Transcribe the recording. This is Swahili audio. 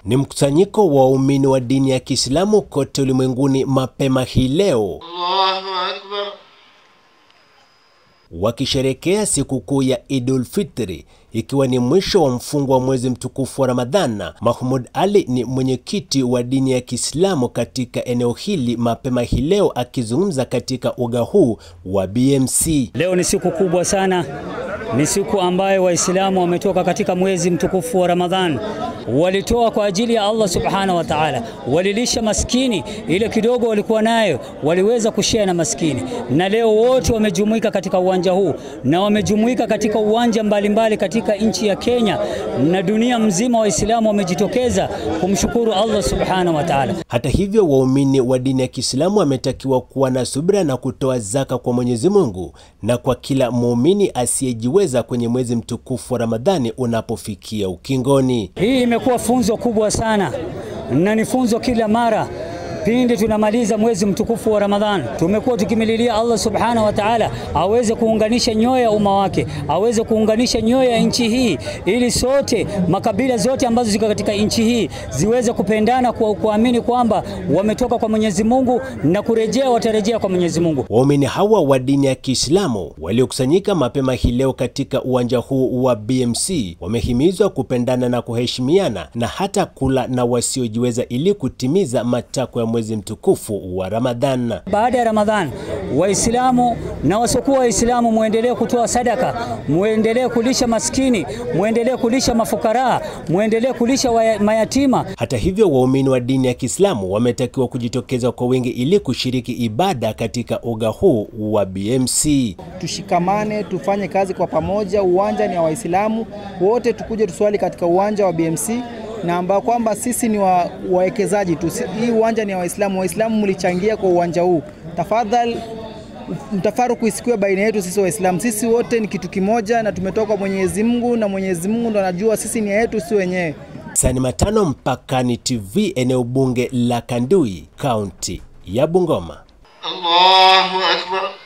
Ni mkusanyiko wa waumini wa dini ya Kiislamu kote ulimwenguni mapema hii leo wakisherekea sikukuu ya Idul Fitri, ikiwa ni mwisho wa mfungo wa mwezi mtukufu wa Ramadhana. Mahmoud Ali ni mwenyekiti wa dini ya Kiislamu katika eneo hili mapema hii leo akizungumza katika uga huu wa BMC. Leo ni siku kubwa sana, ni siku ambayo Waislamu wametoka katika mwezi mtukufu wa Ramadhan. Walitoa kwa ajili ya Allah subhanahu wa ta'ala, walilisha maskini, ile kidogo walikuwa nayo waliweza kushare na maskini. Na leo wote wamejumuika katika uwanja huu, na wamejumuika katika uwanja mbalimbali katika nchi ya Kenya, na dunia mzima Waislamu wamejitokeza kumshukuru Allah subhanahu wa ta'ala. Hata hivyo, waumini wa dini ya Kiislamu wametakiwa kuwa na subira na kutoa zaka kwa Mwenyezi Mungu na kwa kila muumini asiyejiweza kwenye mwezi mtukufu wa Ramadhani unapofikia ukingoni. Hii imekuwa funzo kubwa sana, na ni funzo kila mara pindi tunamaliza mwezi mtukufu wa Ramadhan. Tumekuwa tukimililia Allah subhanahu wa ta'ala aweze kuunganisha nyoyo ya umma wake, aweze kuunganisha nyoyo ya nchi hii, ili sote makabila zote ambazo ziko katika nchi hii ziweze kupendana kwa kuamini kwamba wametoka kwa Mwenyezi Mungu na kurejea, watarejea kwa Mwenyezi Mungu. Waumini hawa wa dini ya Kiislamu waliokusanyika mapema hii leo katika uwanja huu wa BMC wamehimizwa kupendana na kuheshimiana na hata kula na wasiojiweza ili kutimiza matakwa ya mwezi mtukufu wa Ramadhan. Baada ya Ramadhan, Waislamu na wasiokuwa Waislamu muendelee kutoa sadaka, muendelee kulisha maskini, muendelee kulisha mafukara, muendelee kulisha mayatima. Hata hivyo, waumini wa dini ya Kiislamu wametakiwa kujitokeza kwa wingi ili kushiriki ibada katika uga huu wa BMC. Tushikamane, tufanye kazi kwa pamoja. Uwanja ni wa Waislamu wote, tukuje tuswali katika uwanja wa BMC, na ambao kwamba sisi ni wawekezaji tu. Hii uwanja ni wa Waislamu. Waislamu mlichangia kwa uwanja huu. Tafadhali mtafaruku isikiwe baina yetu sisi Waislamu. Sisi wote ni kitu kimoja na tumetoka kwa Mwenyezi Mungu, na Mwenyezi Mungu ndo anajua sisi ni yetu si wenyewe. Sani Matano, Mpakani TV, eneo bunge la Kandui, kaunti ya Bungoma. Allahu Akbar.